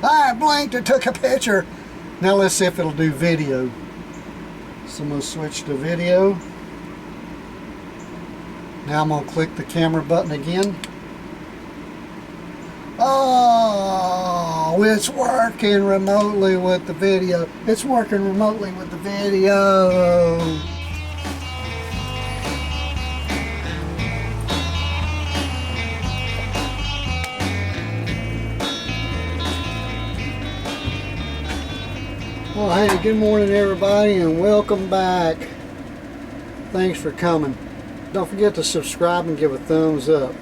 I blinked and took a picture. Now let's see if it'll do video. So I'm going to switch to video. Now I'm going to click the camera button again. Oh, it's working remotely with the video. It's working remotely with the video. Well, hey, good morning everybody and welcome back. Thanks for coming. Don't forget to subscribe and give a thumbs up.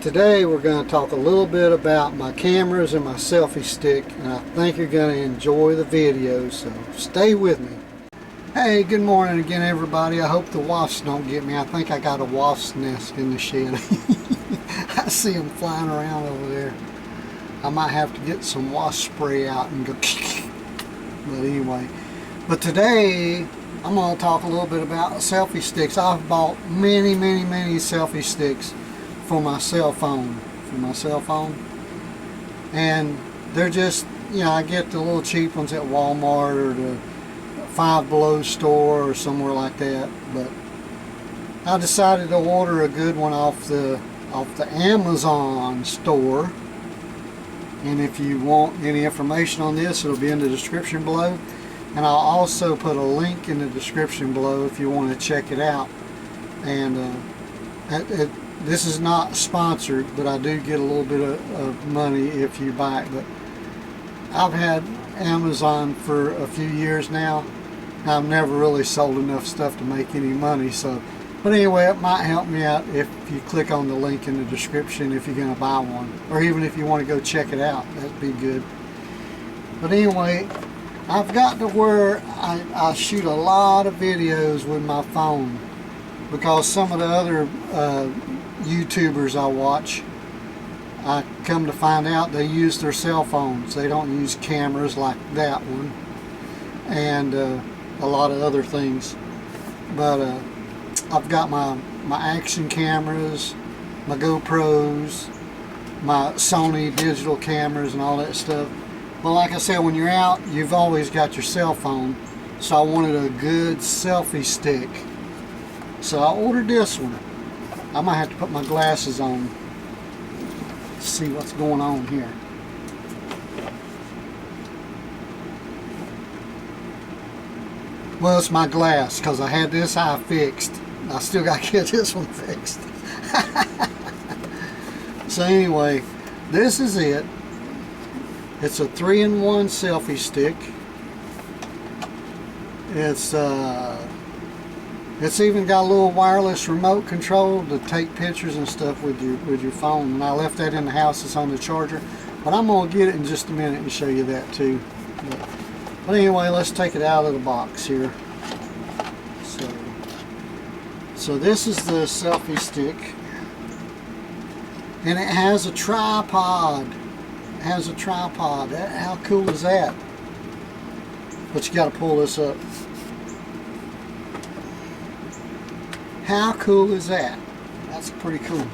Today we're going to talk a little bit about my cameras and my selfie stick, and I think you're going to enjoy the video, so stay with me. Hey, good morning again everybody. I hope the wasps don't get me. I think I got a wasp's nest in the shed. I see them flying around over there. I might have to get some wasp spray out and go but anyway. But today I'm going to talk a little bit about selfie sticks. I've bought many selfie sticks for my cell phone. And they're just, you know, I get the little cheap ones at Walmart or the Five Below store or somewhere like that. But I decided to order a good one off the Amazon store. And if you want any information on this, it'll be in the description below. And I'll also put a link in the description below if you want to check it out. And this is not sponsored, but I do get a little bit of money if you buy it. But I've had Amazon for a few years now. I've never really sold enough stuff to make any money. So, but anyway, it might help me out if you click on the link in the description if you're going to buy one. Or even if you want to go check it out, that'd be good. But anyway, I've got to where I shoot a lot of videos with my phone. Because some of the other YouTubers I watch, I come to find out they use their cell phones. They don't use cameras like that one and a lot of other things. But I've got my action cameras, my GoPros, my Sony digital cameras and all that stuff. But like I said, when you're out, you've always got your cell phone. So I wanted a good selfie stick. So I ordered this one. I might have to put my glasses on to see what's going on here. Well, it's my glass because I had this eye fixed. I still got to get this one fixed. So anyway, this is it. It's a 3-in-1 selfie stick. It's even got a little wireless remote control to take pictures and stuff with your phone. And I left that in the house. It's on the charger. But I'm going to get it in just a minute and show you that too. But anyway, let's take it out of the box here. So this is the selfie stick. And it has a tripod. It has a tripod. How cool is that? But you got to pull this up. How cool is that? That's pretty cool.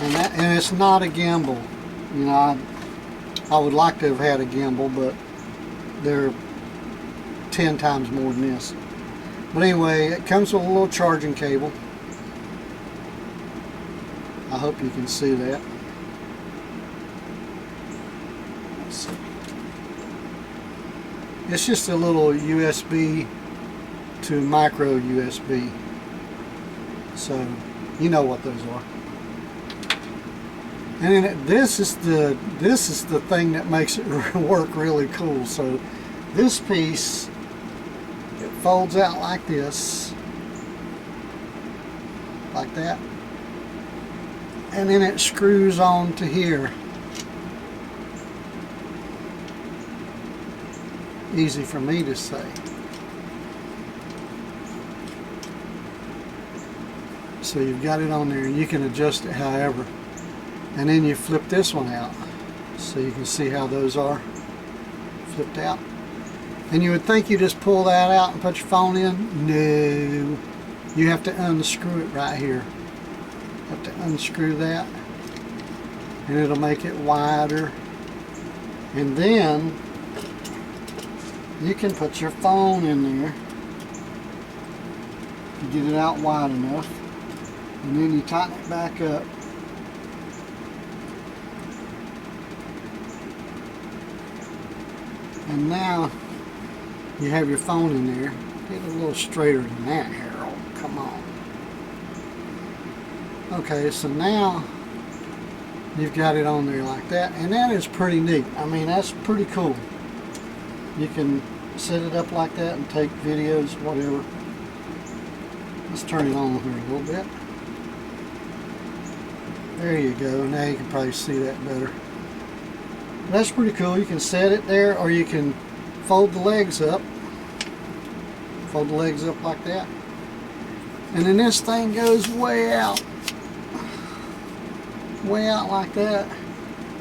And it's not a gimbal. You know, I would like to have had a gimbal, but they're 10 times more than this. But anyway, it comes with a little charging cable. I hope you can see that. Let's see. It's just a little USB to micro USB. So you know what those are. And then this is the thing that makes it work really cool. So this piece, it folds out like this, like that, and then it screws on to here. Easy for me to say. So you've got it on there and you can adjust it however. And then you flip this one out so you can see how those are flipped out. And you would think you just pull that out and put your phone in. No. You have to unscrew it right here. You have to unscrew that and it'll make it wider And then you can put your phone in there. You get it out wide enough. And then you tighten it back up. And now you have your phone in there. Get it a little straighter than that, Harold. Come on. Okay, so now you've got it on there like that. And that is pretty neat. I mean, that's pretty cool. You can set it up like that and take videos, whatever. Let's turn it on here a little bit. There you go. Now you can probably see that better. That's pretty cool. You can set it there, or you can fold the legs up. Fold the legs up like that. And then this thing goes way out. Way out like that.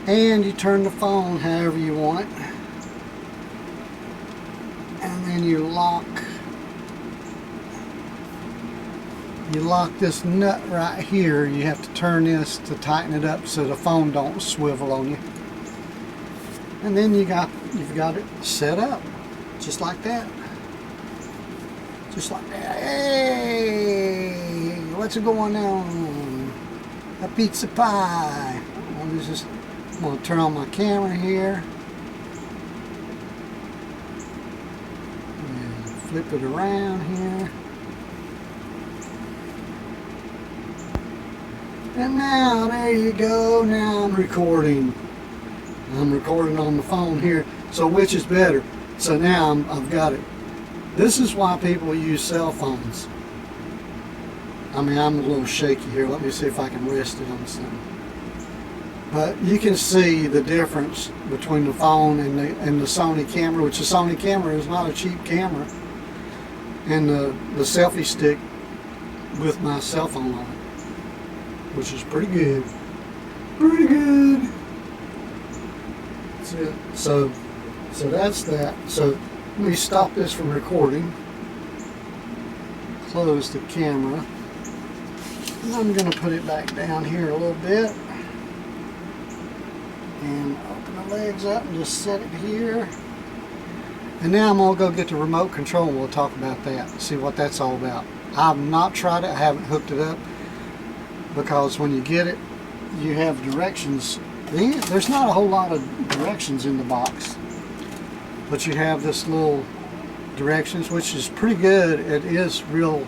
And you turn the phone however you want it. And then you lock this nut right here. You have to turn this to tighten it up so the phone don't swivel on you. And then you've got it set up just like that. Just like that. Hey, what's going on? A pizza pie. I'm going to turn on my camera here. And flip it around here. And now, there you go. Now I'm recording. I'm recording on the phone here. So which is better? So now I've got it. This is why people use cell phones. I mean, I'm a little shaky here. Let me see if I can rest it on something. But you can see the difference between the phone and the Sony camera, which the Sony camera is not a cheap camera, and the selfie stick with my cell phone on it, which is pretty good. Pretty good. That's it. So that's that. So let me stop this from recording. Close the camera. And I'm going to put it back down here a little bit. And open the legs up and just set it here. And now I'm going to go get the remote control and we'll talk about that. See what that's all about. I've not tried it. I haven't hooked it up. Because when you get it, you have directions. There's not a whole lot of directions in the box. But you have this little directions, which is pretty good. It is real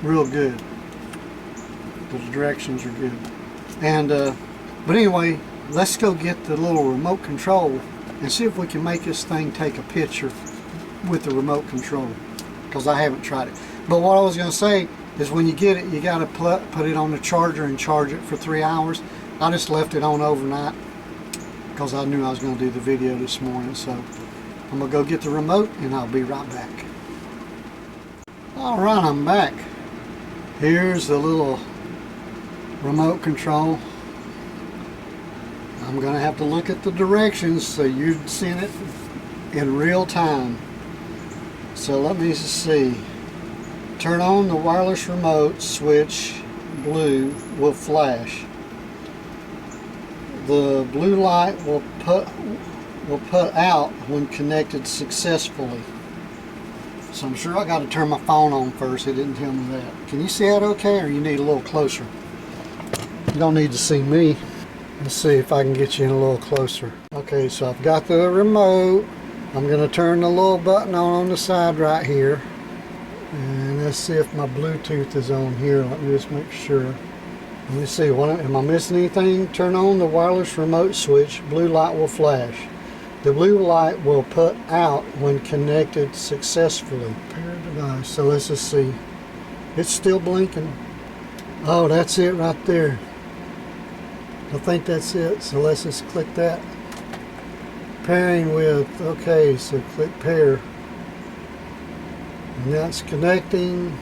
good. The directions are good. And but anyway, let's go get the little remote control and see if we can make this thing take a picture with the remote control, because I haven't tried it. But what I was going to say is, when you get it, you got to put it on the charger and charge it for 3 hours. I just left it on overnight because I knew I was going to do the video this morning. So I'm going to go get the remote and I'll be right back. Alright, I'm back. Here's the little remote control. I'm going to have to look at the directions so you've seen it in real time. So let me see. Turn on the wireless remote switch. Blue will flash. The blue light will put out when connected successfully. So I'm sure I got to turn my phone on first. It didn't tell me that. Can you see that okay, or you need a little closer? You don't need to see me. Let's see if I can get you in a little closer. Okay, so I've got the remote. I'm going to turn the little button on the side right here. And let's see if my Bluetooth is on here. Let me just make sure. Let me see. Am I missing anything? Turn on the wireless remote switch. Blue light will flash. The blue light will put out when connected successfully. Pair device. So let's just see. It's still blinking. Oh, that's it right there. I think that's it. So let's just click that. Pairing with. Okay, so click pair. And that's connecting.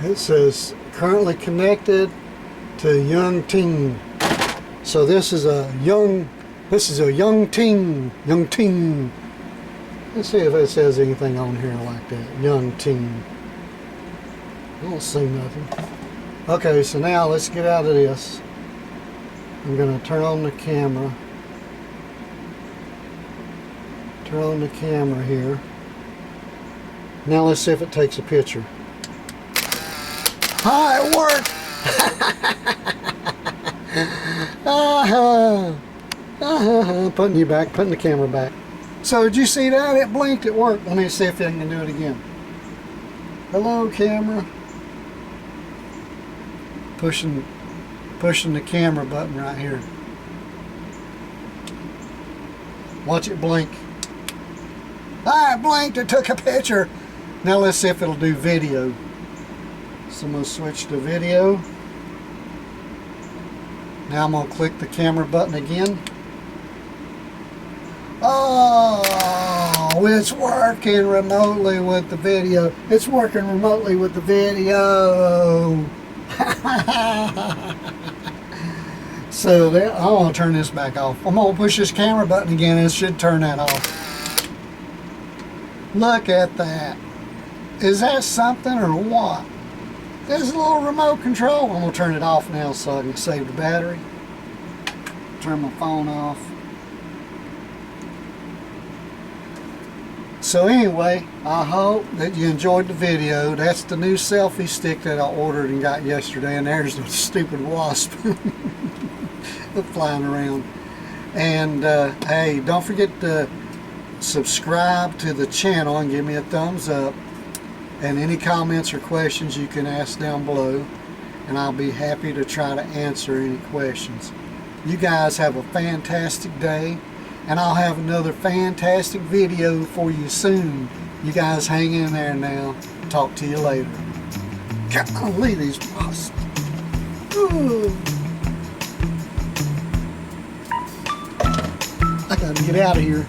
It says currently connected to Young Ting. So this is a young Ting. Young Ting. Let's see if it says anything on here like that. Young Ting. I don't see nothing. Okay, so now let's get out of this. I'm going to turn on the camera. Turn on the camera here. Now let's see if it takes a picture. Ah, it worked! Putting you back, putting the camera back. So did you see that? It blinked, it worked. Let me see if I can do it again. Hello, camera. Pushing the camera button right here. Watch it blink. Ah, it blinked, it took a picture. Now let's see if it'll do video. So I'm going to switch to video. Now I'm going to click the camera button again. Oh, it's working remotely with the video. It's working remotely with the video. So there, I want to turn this back off. I'm going to push this camera button again and it should turn that off. Look at that. Is that something or what? There's a little remote control. I'm going to turn it off now so I can save the battery. Turn my phone off. So anyway, I hope that you enjoyed the video. That's the new selfie stick that I ordered and got yesterday, and there's the stupid wasp flying around. And hey, don't forget to subscribe to the channel and give me a thumbs up. And any comments or questions you can ask down below, and I'll be happy to try to answer any questions. You guys have a fantastic day. And I'll have another fantastic video for you soon. You guys hang in there now. Talk to you later. Golly, these wasps. Ooh. I gotta get out of here.